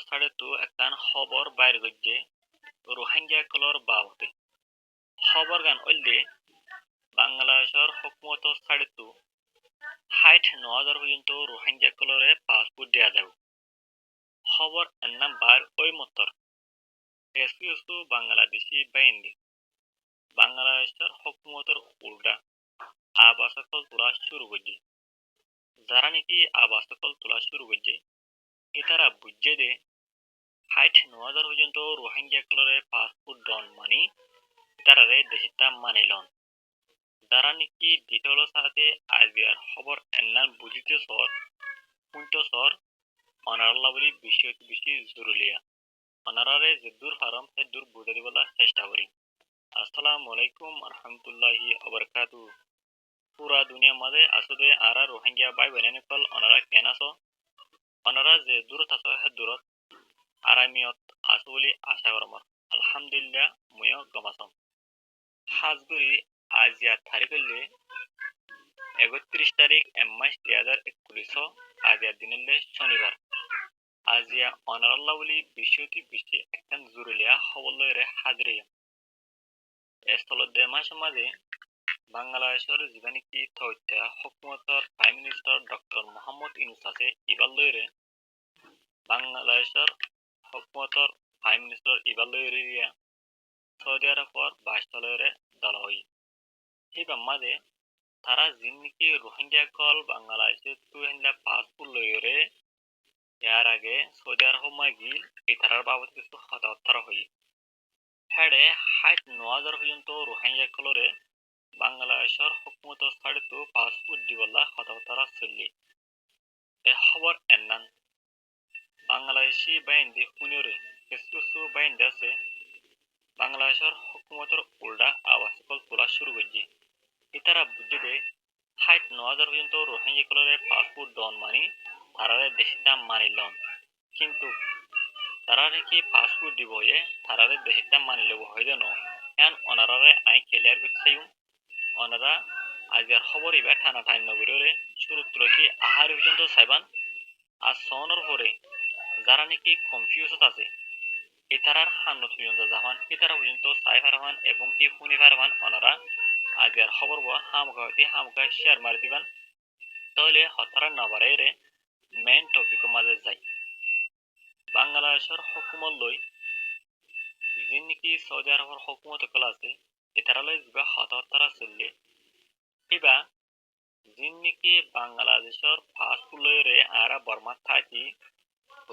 সাড়েতো একখান খবর বাইর করছে রোহিঙ্গা কলর বাবদে খবর গান ওইলে বাংলাদেশের হুকুমত সাড়েতো ৬০,০০০ পর্যন্ত রোহিঙ্গা কলরে পাসপোর্ট দেয়া যাব খবর এর নাম্বার ওই মতর এসকিউসু বাংলাদেশি বাইন্দি বাংলাদেশের হুকুমতের উল্টা আবাসকল তোলা শুরু করছে যারা নাকি আবাসকল তোলা শুরু করছে এটারা বুঝছে দে ৬০,০০০ পর্যন্ত রোহিঙ্গা কলরে পাসপোর্ট ডন মানি তারারে দেশটা মানিলন যারা নাকি দ্বিতীয় সাথে আজিয়ার খবর এন্নান বুঝিতে সর পুঞ্চ সর অনারাল্লা বলি বেশি বেশি জরুলিয়া অনারারে যে দূর হারম সে দূর বুঝে দিবলার চেষ্টা করি আসসালামু আলাইকুম রহমতুল্লাহি আবরকাতু পুরা দুনিয়া মাঝে আসলে আরা রোহিঙ্গা বাই বেনেনে কল অনারা কেন আসো অনারা যে দূরত আসো হে দূরত আরামিয়ত আসো বলি আশা করমর আলহামদুলিল্লাহ ময়ও গমাসম হাজগুড়ি আজিয়া তারিখলে ৩১ তারিখ মাস ২০২১ আজিয়া দিনলে শনিবার আজিয়া অনারাল্লাহ বলি বিষয়টি বেশি একখান জরুলিয়া খবর লইরে হাজিরিয়া স্থলতে মাসে মাঝে বাংলাদেশের জীবানিকি থৈত্যা হুকুমতর prime minister doctor Mohammad Yunus আছে ইবার লইরে বাংলাদেশের হুকুমতর প্রাইম মিনিস্টার ইবার লইরে সৌদি আরবর বাসতলরে দল হই হিবার মাঝে তারা জিন্নিকি রোহিঙ্গা কল বাংলাদেশে তুহিন্দা পাসপোর্ট লইরে ইয়ার আগে সৌদি আরব গিল এই তারার বাবদ কিছু হতাহতরা হই হেডে ৬০,০০০ পর্যন্ত রোহিঙ্গা কলরে বাংলাদেশের হুকুমত ছাড়িতো পাসপোর্ট দিবলা হতাহতরা চললি এ খবর এন্নান বাংলাদেশি বাইন্দি শুনিরে কিছু বাইন্দি আছে বাংলাদেশের হুকুমতের উল্টা আওয়াজ কল তোলা শুরু করছে ইতারা বুঝে দে ৬০,০০০ পর্যন্ত রোহিঙ্গা কলরে পাসপোর্ট ডন মানি তারারে দেশটা মানিলন কিন্তু তারা নাকি পাসপোর্ট দিব এ তারারে দেশটা মানিলে হইলে ন এন অনারারে আই ক্লিয়ার করতে অনারা আজকের খবর এবার টানা টাইম নগরে শুরু কি আহার পর্যন্ত সাইবান আর সনের পরে যারা নাকি কনফিউজত আছে ইতারার হান্নত পর্যন্ত যাহান ইতারা পর্যন্ত সাই ফারহান এবং কি শুনি ফারহান অনারা আজকের খবর হামকা শেয়ার মারি দিবান তাহলে হতারা নবারে রে মেইন টপিকের মাঝে যাই বাংলাদেশের হুকুমত লই যে নাকি সৌদি আরবের হুকুমত কল আছে ইতারালয় যা হতাহতরা চললে কিবা যে নাকি বাংলাদেশের পাসপোর্ট লইরে আরা বর্মা থাকি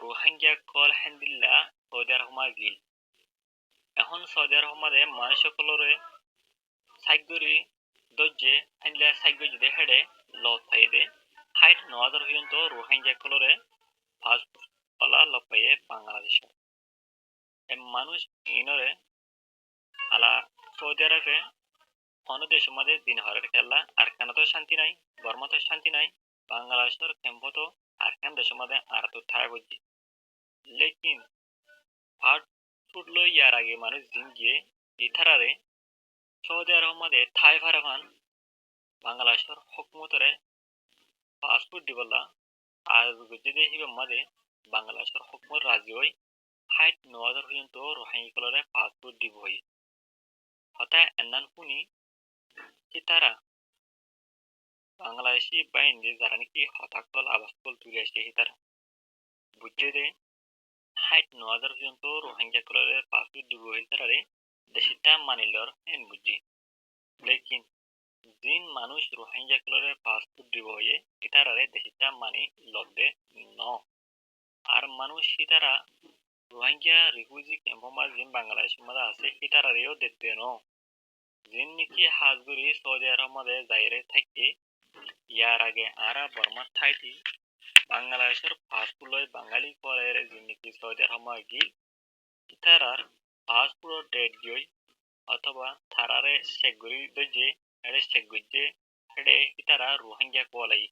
রোহিঙ্গা কল হ্যান্ডিল্লা সৌদি আরব গিল এখন সৌদি আরব মাঝে মানুষ সকলরে সাইগরি দজ্জে হ্যান্ডিলা সাইগরি যদি হেডে লত থাইদে ৬০,০০০ পর্যন্ত রোহিঙ্গা কলরে পাসপোর্ট কলা লপাইয়ে বাংলাদেশ মানুষ ইনরে আলা সৌদি আরবে অন্য দেশের মধ্যে দিন হরের খেলা আর কেন তো শান্তি নাই বর্মাতে শান্তি নাই বাংলাদেশের ক্যাম্পত আর কেন দেশের মধ্যে আর তো থাকা করছি লেকিন ফাট ফুটলো ইয়ার আগে মানুষ দিন গিয়ে ইথারারে সৌদি আরব মধ্যে থাই ফারাফান বাংলাদেশের হুকুমতরে পাসপোর্ট দিবলা আর যদি হিবে মধ্যে বাংলাদেশের হুকুমত রাজি হই ৬০,০০০ পর্যন্ত রোহিঙ্গা কলরে পাসপোর্ট দিব হই হঠাৎ এন্নান শুনি কি তারা বাংলাদেশি বাহিনী যারা নাকি হতাকল আবাসকল তুলে আসে তারা বুঝছে দে ৬০,০০০ পর্যন্ত রোহিঙ্গা কলরে পাসপোর্ট দিব হই তারারে দেশটা মানিলর হেন বুঝছি লেকিন দিন মানুষ রোহিঙ্গা কলরে পাসপোর্ট দিব হয়ে ইতারারে দেশটা মানি লবে ন আর মানুষ ইতারা রোহিঙ্গা রিফিউজি ক্যাম্প মাঝে বাংলাদেশের মধ্যে আছে ইতারারেও দেখতে ন যিন নাকি হাজগুড়ি সৌদি আরব মাঝে যাইরে থাকে ইয়ার আগে আরা বর্মা থাইতি বাংলাদেশের পাসপোর্ট লই বাঙালি পরের যিন নাকি সৌদি আরব গিল ইতারার পাসপোর্ট ডেট গই অথবা থারারে সেগুরি দজে এড়ে সেগুজে এড়ে ইতারা রোহিঙ্গা কোলাই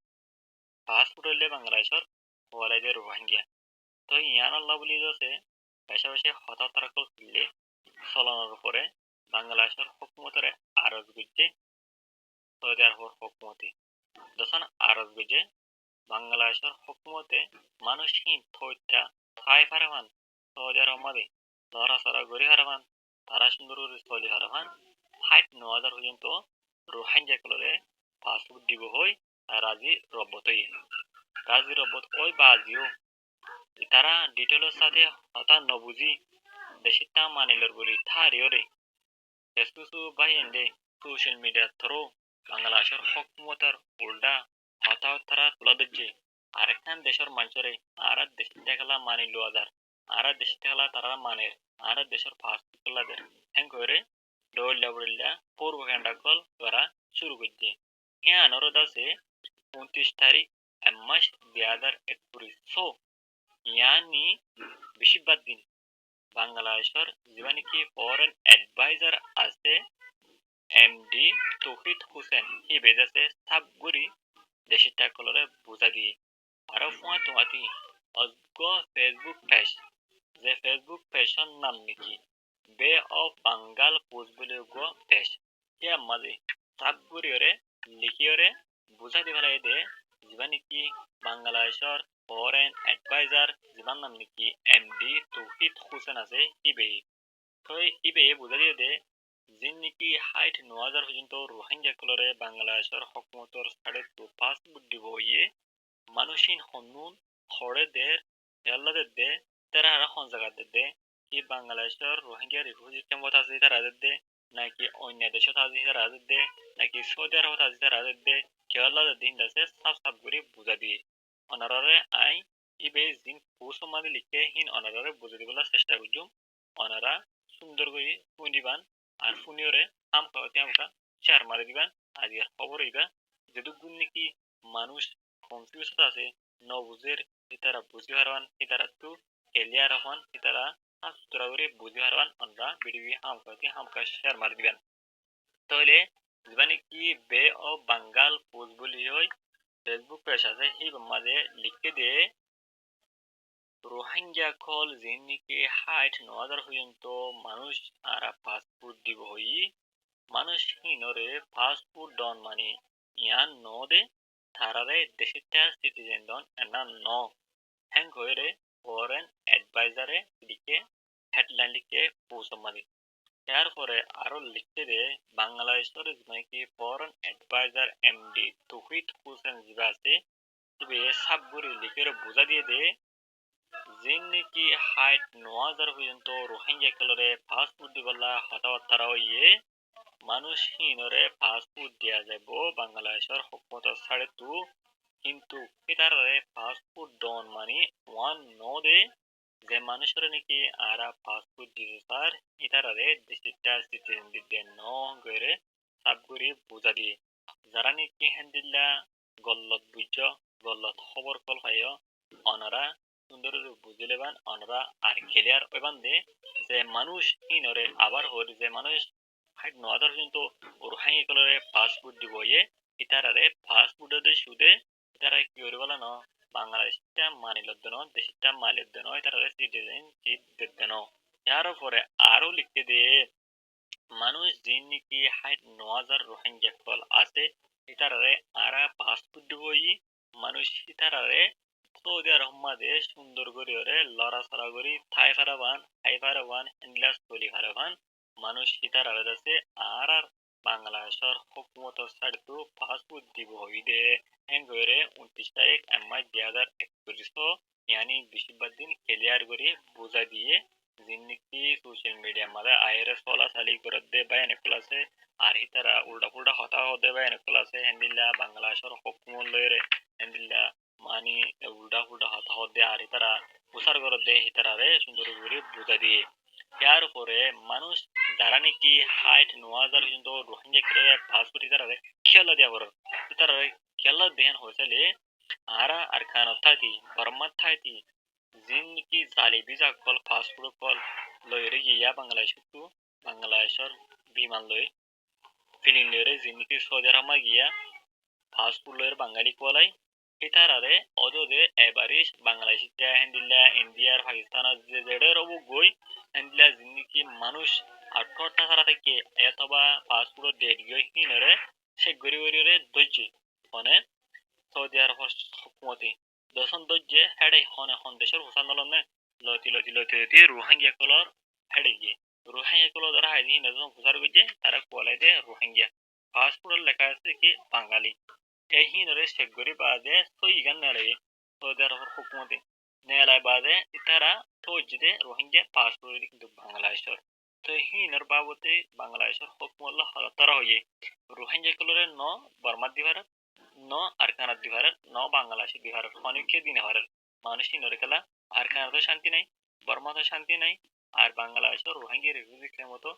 পাসপোর্ট হইলে বাংলাদেশের কোলাই যে রোহিঙ্গা তো ইয়ান আল্লাহ বলি আছে পাশাপাশি হতাহতরা করলে চলনের উপরে বাংলাদেশের হুকুমতের আরজ গুজে সৌদি আরবের হুকুমতে যখন আরজ গুজে বাংলাদেশের হুকুমতে মানুষহীন থৈত্যা থাই ফারামান সৌদি আরব মাদে লড়াচড়া গড়ি হারামান তারা সুন্দর করে চলি হারামান হাইট 9,000 পর্যন্ত রোহিঙ্গা কলরে পাসপোর্ট দিব হই রাজি রব্বত রাজি রব্বত ওই বাজিও তারা ডিটেলর সাথে হতা নবুজি দেশিতা মানিলর বলি থারিওরে এসকুসু বাইন্ডে সোশ্যাল মিডিয়া থ্রো বাংলাদেশের হকুমতার উল্টা হতা তারা তুলা দিচ্ছে আরেকখান দেশের মানুষরে আর দেশ থেকে মানি লো হাজার আর দেশ থেকে তারা মানের আর দেশের ফাস্ট দেয় হ্যাঁ করে ডৌল্লা বড়িল্লা পূর্ব ঘন্টা কল করা শুরু করছে হ্যাঁ অনুরোধ আছে 29 তারিখ মাস 2021 সো ইয়ানি বেশিরভাগ দিন বাংলাদেশের জীবনীকে ফরেন অ্যাডভাইজার আছে এমডি তৌহিদ হোসেন হি বেজাছে সাবগুড়ি দেশিটা কলরে বুঝা দিয়ে আরো ফুয়া তোমাতি অজ্ঞ ফেসবুক পেজ যে ফেসবুক পেজের নাম নাকি বে অফ বাঙ্গাল পোস্ট বলে গো পেজ ইয়া মাঝে সাবগুড়ি ওরে লিখি ওরে বুঝা দি ফেলাই দে জীবনীকি বাংলাদেশের ফরেন অ্যাডভাইজার জীবন নাম নাকি এমডি তৌহিদ হোসেন আছে ইবে তো ইবে বুঝা দিয়ে দে যিন নাকি হাইট 9,000 পর্যন্ত রোহিঙ্গা কলরে বাংলাদেশের হকুমতর সাড়ে তো পাসপোর্ট দিব ইয়ে মানুষিন হন্নুন হরে দের ইয়াল্লাদের দে তারা আর হন জায়গা দে কি বাংলাদেশের রোহিঙ্গা রিফিউজি ক্যাম্পত আছে তারা দে নাকি অন্য দেশত আছে তারা দে নাকি সৌদি আরবত আছে তারা দে কেয়াল্লাদের দিন আছে সাফ সাফ করে বুঝা দিয়ে অনারারে আই ইবে জিন কুসমাদি লিখে হিন অনারারে বুঝে দিবার চেষ্টা করছুম অনারা সুন্দর করে শুনিবান আর শুনিওরে আমকা শেয়ার মারি দিবান আজকের খবর হইবা যেটুকুন নাকি মানুষ কনফিউজ আছে নবুজের ইতারা বুঝি হারবান ইতারা তো ক্লিয়ার হন ইতারা সুতরা করে বুঝি হারবান আমরা ভিডিও হামকা শেয়ার মারি দিবেন তাহলে মানে কি বে অফ বাঙ্গাল পোস্ট বলি হয় ফেসবুক পেজ আছে হি মাঝে লিখে দিয়ে রোহিঙ্গা কল যিন নাকি হাইট 9,000 পর্যন্ত মানুষ আর পাসপোর্ট দিব হই মানুষ হিনরে পাসপোর্ট ডন মানে ইয়ান ন দে তারারে দেশিটা সিটিজেন ডন এনা ন হ্যাং করে ফরেন অ্যাডভাইজারে লিখে হেডলাইন লিখে পৌঁছ মারি এরপরে আরো লিখতে দে বাংলাদেশের নাকি ফরেন অ্যাডভাইজার এমডি তৌহিদ হোসেন জিবা আছে সাবগুড়ি লিখে বোঝা দিয়ে দে যিন নাকি হাইট 9,000 পর্যন্ত রোহিঙ্গা কলরে পাসপোর্ট দিবলা হতাবার্তারা ইয়ে মানুষ হিনরে পাসপোর্ট দিয়া যাব বাংলাদেশের হকুমত ছাড়ে তু কিন্তু এটারে পাসপোর্ট ডন মানে ওয়ান ন দে যে মানুষের নাকি আরা পাসপোর্ট দিছে স্যার এটারে দেশিটা সিটিজেন দিতে ন করে সাবগুড়ি বুঝা দিয়ে যারা নাকি হ্যান্ডিল্লা গল্লত বুঝ গল্লত খবর কল পাইয় অনারা সুন্দর বুঝলেবান অনারা আর ক্লিয়ার ওইবান দে যে মানুষ হিনরে আবার হরে যে মানুষ হাইট 9,000 পর্যন্ত রোহিঙ্গা কলরে পাসপোর্ট দিব ইয়ে ইতারারে পাসপোর্ট দে সুদে ইতারা কি করে বলা ন বাংলাদেশটা মানিল দেন দেশটা মানিল দেন ইতারারে সিটিজেনশিপ দেন ইয়ার পরে আরো লিখতে দিয়ে মানুষ যিন নাকি হাইট 9,000 রোহিঙ্গা কল আছে ইতারারে আরা পাসপোর্ট দিব ই মানুষ ইতারারে সৌদি আরব মাঝে সুন্দর করে ওরে লড়াচড়া করি থাই ফারাবান হ্যান্ডলাস তলি ফারাবান মানুষ সীতার আলাদ আছে আর বাংলাদেশের হকুমতর ছাড়তো পাসপোর্ট দিব হইদে হ্যাং করে 29 তারিখ মাস 2021 ইয়ানি বেশিরভাগ দিন ক্লিয়ার করে বোঝা দিয়ে যিন নাকি সোশ্যাল মিডিয়া মাঝে আয়ের চলাচালি করে দে বা এনেকল আছে আর হিতারা উল্টা ফুল্টা হতা হতে বা এনেকল আছে হ্যান্ডিল্লা বাংলাদেশের হকুমত লয়রে হ্যান্ডিল্লা মানি উল্টা ফুল্টা হতা হতে আর হিতারা প্রচার করে দে হিতারারে সুন্দর করে বোঝা দিয়ে ইয়ার উপরে মানুষ যারা নাকি হাইট 9,000 পর্যন্ত রোহিঙ্গা করে পাসপোর্ট হিতারারে খেলা দেওয়া করে হিতারারে খেলা দেন হয়েছে আরা আর খান থাকি বর্মাত থাকি যিন নাকি জালি বিজা কল পাসপোর্ট কল লয়রে গিয়া বাংলাদেশের বিমান লয় ফিলিং লয়রে যিন নাকি সৌদি আরব গিয়া পাসপোর্ট লয়ের বাঙালি কলাই হিতারারে অদে এবারিশ বাংলাদেশ হ্যান্ডিল্লা ইন্ডিয়ার পাকিস্তান যে জেডের অবু গই হ্যান্ডিল্লা যিন নাকি মানুষ 18টা সারা থেকে অথবা পাসপোর্ট ডেট গিয়ে হিনরে সে গড়ি গড়িরে দইছে মানে সৌদি আরব হুকুমতি দশন দইছে হেডে হন দেশের হুসান নলনে লতি রোহিঙ্গা কলর হেডে গিয়ে রোহিঙ্গা কলর দ্বারা হাইদি নজম প্রচার করছে তারা কোয়ালাইতে রোহিঙ্গা পাসপোর্ট লেখা আছে কি বাঙালি এই হিনরে সেগরি বাদে সই গান নেলে সৌদি আরবের হুকুমতে নেলায় বাদে তারা তৌজিদে রোহিঙ্গা পাসপোর্ট কিন্তু বাংলাদেশের তো হিনর বাবতে বাংলাদেশের হুকুমত হলতারা হয়ে রোহিঙ্গা কলরে ন বর্মা দিবার ন আর কানার দিবার ন বাংলাদেশে দিবার অনেককে দিনে হারের মানুষ হিনরে খেলা আর কানাডা শান্তি নাই বর্মাতে শান্তি নাই আর বাংলাদেশের রোহিঙ্গা রিফিউজির মতো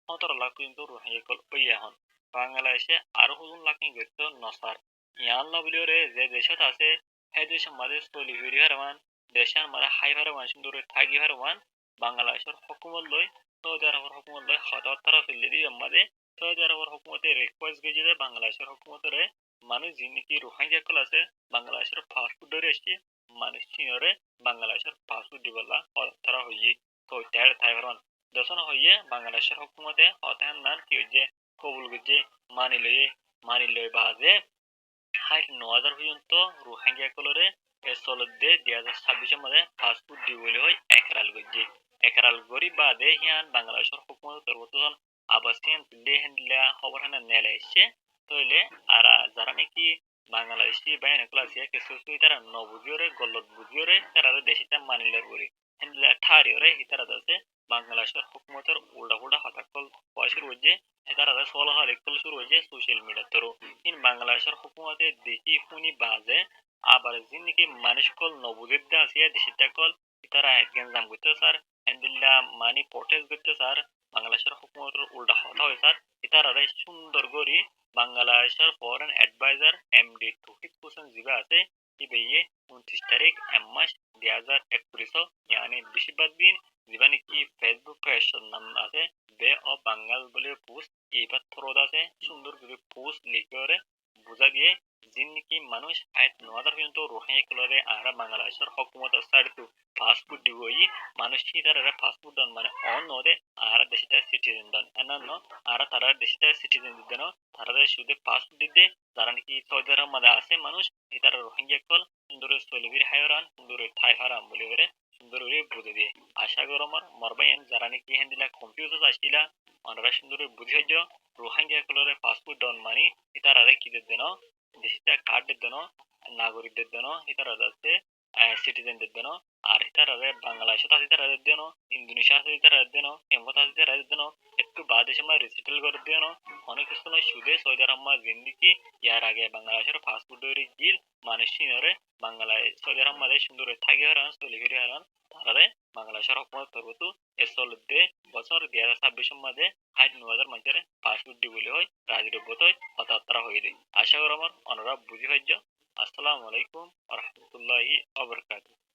১৭ লাখ কিন্তু রোহিঙ্গা কল ওই এখন বাংলাদেশে আরো হুজুন লাখ গেত নসার ইয়াল্লা বলিওরে যে দেশত আছে সেই দেশের মাঝে চলি ফিরি হারমান দেশের মাঝে হাই হারমান সুন্দর থাকি হারমান বাংলাদেশের হুকুমত লই সৌদি আরবের হুকুমত লই হতাহতারা ফেলে দিয়ে মাঝে সৌদি আরবের হুকুমতে রিকোয়েস্ট গেছে যে বাংলাদেশের হুকুমতের মানুষ যিনি রোহিঙ্গা কল আছে বাংলাদেশের পাসপোর্ট ধরে এসছে মানুষ চিনরে বাংলাদেশের পাসপোর্ট দিবলা হতাহতারা হইয়ে তো তার থাই হারমান দর্শন হইয়ে বাংলাদেশের হুকুমতে হতাহন নান কি হইছে কবুল করছে মানি লই বাজে হাইট ৯,০০০ পর্যন্ত রোহিঙ্গা কলরে চলতে ২০২৬ মধ্যে পাসপোর্ট দিবলে হয় একরাল গজ্জে একরাল গরি বাদে হিয়ান বাংলাদেশের হুকুমত পরবর্তন আবাসিয়ান দিল্লি হ্যান্ডিলা খবর হানা নেলে এসছে তইলে আর যারা নাকি বাংলাদেশি বাইন ক্লাসিয়া কিছু তারা নবুজিওরে গলত বুঝিওরে তারা দেশিটা মানিলের গরি হ্যান্ডিলা ঠারিওরে হিতারা আছে বাংলাদেশের হুকুমতের উল্টা উল্টা হতাকল পয়সার ওজে তারা সল হল শুরু হয়েছে সোশ্যাল মিডিয়া থ্রু ইন বাংলাদেশের হুকুমতে দেখি শুনি বাজে আবার যিনি মানুষ কল নবুজিদ্দা আছে দেশিটা কল তারা গেঞ্জাম করতে স্যার এন্দিল্লা মানি প্রটেস্ট করতে স্যার বাংলাদেশের হুকুমতের উল্টা হতা হয় স্যার তারা সুন্দর করে বাংলাদেশের ফরেন অ্যাডভাইজার এমডি তৌহিদ হোসেন জিবা আছে ইবেয়ে ২৯ তারিখ মাস ২০২১ ইয়ানি বেশিরভাগ দিন জিবা নাকি ফেসবুক পেজের নাম আছে বে অফ বাঙ্গাল বলে পোস্ট এইবার থ্রোদ আছে সুন্দর করে পোস্ট লিখে বোঝা গিয়ে যিন নাকি মানুষ ৯,০০০ পর্যন্ত রোহিঙ্গা কলরে আরা বাংলাদেশের হুকুমত সারিত পাসপোর্ট দিব মানুষ তারা পাসপোর্ট দন মানে অন্যদে আর দেশটা সিটিজেন দন এনান্ন আর তারা দেশটা সিটিজেন দিদেন তারা শুধু পাসপোর্ট দিতে যারা নাকি সৌদি আরব মাঝে আছে মানুষ তারা রোহিঙ্গা কল সুন্দর চলিবির হায়রান সুন্দর ঠাই হারাম বলে সুন্দর বুঝে দিয়ে আশা করো আমার মরবাইন যারা নাকি হ্যান্ডিলা কম্পিউটার আসছিলা ওনারা সুন্দর বুঝি হইজ রোহিঙ্গা কলরে পাসপোর্ট দন মানি তারা কি দেন দেশটা কার্ড দেন নাগরিকদের দেন তারা আছে সিটিজেনদের দেন আর তারা বাংলাদেশত আছে তারা দেন ইন্দোনেশিয়া আছে তারা দেন এমত আছে তারা দেন একটু বাদে সময় রিসেটেল করে দেন অনেক সময় সুদে সৌদি আরব জিন্দিগি ইয়ার আগে বাংলাদেশের পাসপোর্ট ধরে গিল মানুষ চিনরে বাংলাদেশ সৌদি আরব মাঝে সুন্দর থাকি হারান চলি ফিরে হারান তারা বাংলাদেশের হুকুমত করবো চলতে বছর ২০২৬ মাঝে ৯,০০০ মানুষের পাসপোর্ট দিবলে হয় রাজনীতি হতাহতরা হয়ে দেয় আশা করি আমার ওনারা বুঝি পাইজ আসসালামু আলাইকুম ওয়া রাহমাতুল্লাহি ওয়া বারাকাতুহু